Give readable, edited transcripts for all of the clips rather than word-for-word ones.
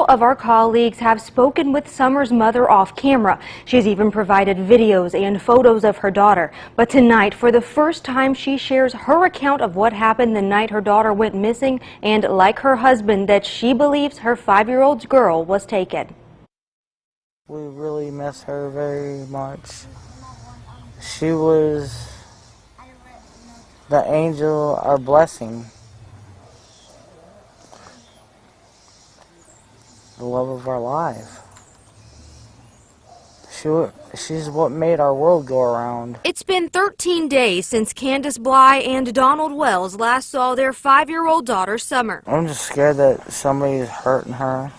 of our colleagues have spoken with Summer's mother off camera. She's even provided videos and photos of her daughter. But tonight, for the first time, she shares her account of what happened the night her daughter went missing, and like her husband, that she believes her 5-year-old girl was taken. We really miss her very much. She was the angel, our blessing, the love of our life. She's what made our world go around. It's been 13 days since Candace Bly and Donald Wells last saw their 5-year-old daughter, Summer. I'm just scared that somebody's hurting her,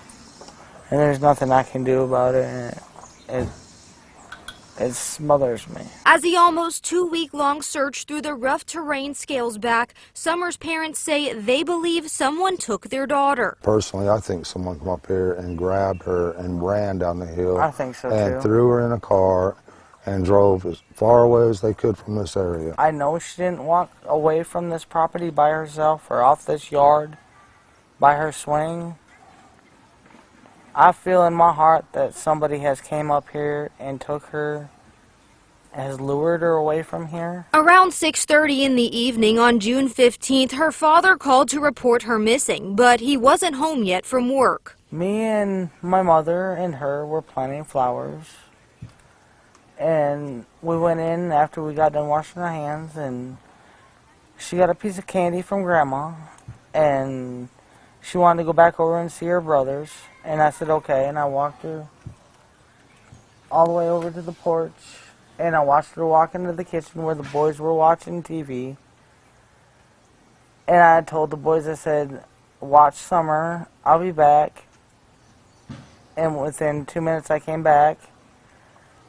and there's nothing I can do about it, and it smothers me. As the almost 2-week-long search through the rough terrain scales back, Summer's parents say they believe someone took their daughter. Personally, I think someone came up here and grabbed her and ran down the hill. I think so, and too. Threw her in a car and drove as far away as they could from this area. I know she didn't walk away from this property by herself or off this yard by her swing. I feel in my heart that somebody has came up here and took her, has lured her away from here. Around 6:30 in the evening on June 15th, her father called to report her missing, but he wasn't home yet from work. Me and my mother and her were planting flowers, and we went in after we got done washing our hands, and she got a piece of candy from Grandma, and she wanted to go back over and see her brothers, and I said okay, and I walked her all the way over to the porch, and I watched her walk into the kitchen where the boys were watching TV, and I told the boys, I said, watch Summer, I'll be back, and within 2 minutes I came back,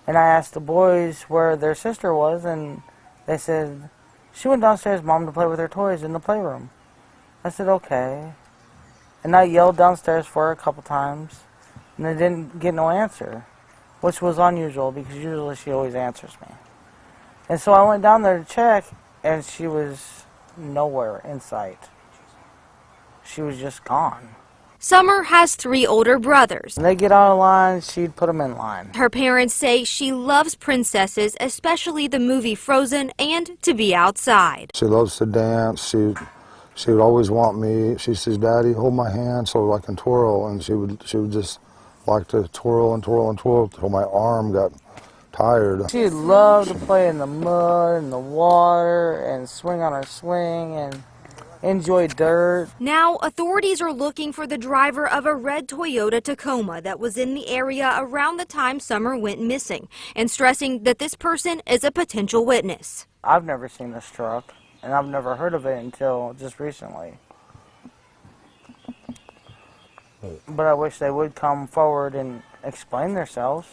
and I asked the boys where their sister was, and they said, she went downstairs, Mom, to play with her toys in the playroom. I said, okay. And I yelled downstairs for her a couple times, and I didn't get no answer, which was unusual because usually she always answers me. And so I went down there to check, and she was nowhere in sight. She was just gone. Summer has 3 older brothers. When they get out of line, she'd put them in line. Her parents say she loves princesses, especially the movie Frozen, and to be outside. She loves to dance. She would always want me. She says, Daddy, hold my hand so I can twirl. And she would just like to twirl and twirl and twirl until my arm got tired. She loved to play in the mud and the water and swing on her swing and enjoy dirt. Now, authorities are looking for the driver of a red Toyota Tacoma that was in the area around the time Summer went missing, and stressing that this person is a potential witness. I've never seen this truck, and I've never heard of it until just recently. But I wish they would come forward and explain themselves.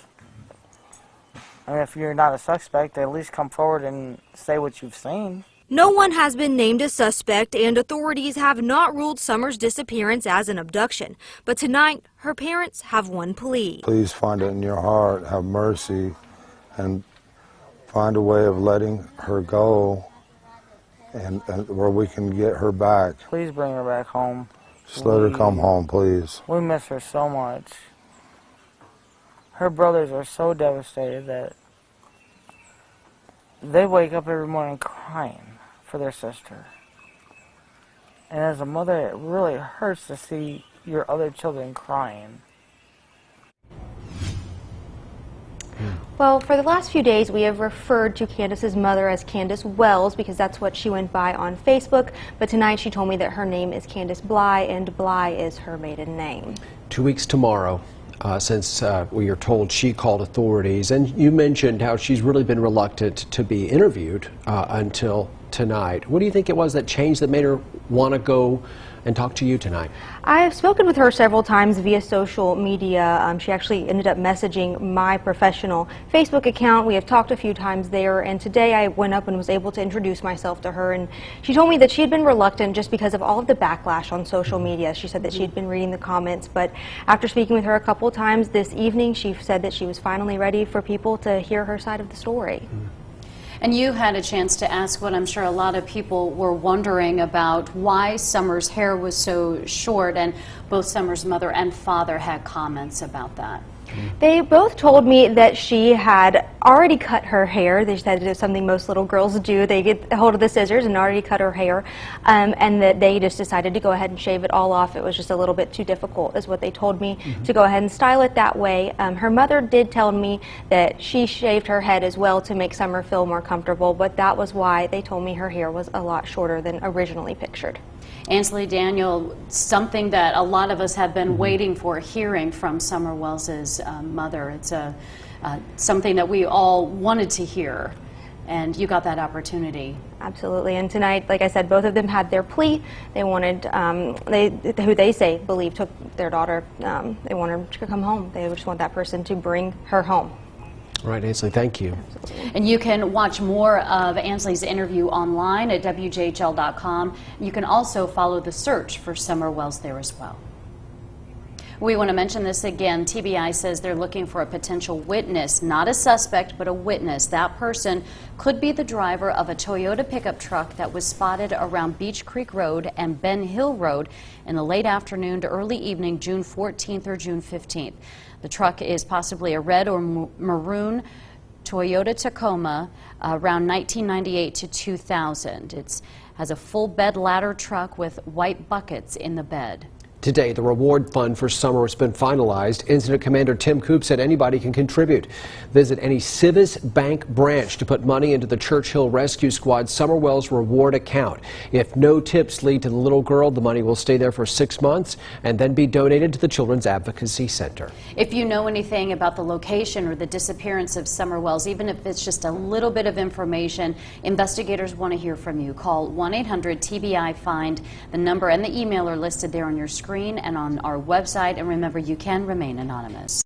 I mean, if you're not a suspect, at least come forward and say what you've seen. No one has been named a suspect, and authorities have not ruled Summer's disappearance as an abduction. But tonight, her parents have one plea. Please find it in your heart, have mercy, and find a way of letting her go and where we can get her back. Please bring her back home. Just let her come home, please. We miss her so much. Her brothers are so devastated that they wake up every morning crying for their sister. And as a mother, it really hurts to see your other children crying. Well, for the last few days, we have referred to Candace's mother as Candace Wells because that's what she went by on Facebook. But tonight she told me that her name is Candace Bly, and Bly is her maiden name. 2 weeks tomorrow, since we are told she called authorities. And you mentioned how she's really been reluctant to be interviewed until tonight. What do you think it was that changed that made her want to go and talk to you tonight? I've spoken with her several times via social media. She actually ended up messaging my professional Facebook account. We have talked a few times there, and today I went up and was able to introduce myself to her, and she told me that she had been reluctant just because of all of the backlash on social media. She said that she had been reading the comments, but after speaking with her a couple times this evening, she said that she was finally ready for people to hear her side of the story. And you had a chance to ask what I'm sure a lot of people were wondering about, why Summer's hair was so short, and both Summer's mother and father had comments about that. They both told me that she had already cut her hair. They said it's something most little girls do. They get a hold of the scissors and already cut her hair, and that they just decided to go ahead and shave it all off. It was just a little bit too difficult, is what they told me, to go ahead and style it that way. Her mother did tell me that she shaved her head as well to make Summer feel more comfortable, but that was why they told me her hair was a lot shorter than originally pictured. Ansley, Daniel, something that a lot of us have been waiting for, hearing from Summer Wells's mother. It's something that we all wanted to hear, and you got that opportunity. Absolutely. And tonight, like I said, both of them had their plea. They wanted, who they say believe took their daughter, they want her to come home. They just want that person to bring her home. All right, Ansley, thank you. And you can watch more of Ansley's interview online at WJHL.com. You can also follow the search for Summer Wells there as well. We want to mention this again. TBI says they're looking for a potential witness, not a suspect, but a witness. That person could be the driver of a Toyota pickup truck that was spotted around Beach Creek Road and Ben Hill Road in the late afternoon to early evening, June 14th or June 15th. The truck is possibly a red or maroon Toyota Tacoma around 1998 to 2000. It has a full bed ladder truck with white buckets in the bed. Today, the reward fund for Summer has been finalized. Incident Commander Tim Coop said anybody can contribute. Visit any Civis Bank branch to put money into the Churchill Rescue Squad Summer Wells reward account. If no tips lead to the little girl, the money will stay there for 6 months and then be donated to the Children's Advocacy Center. If you know anything about the location or the disappearance of Summer Wells, even if it's just a little bit of information, investigators want to hear from you. Call 1-800-TBI-FIND. The number and the email are listed there on your screen and on our website. And remember, you can remain anonymous.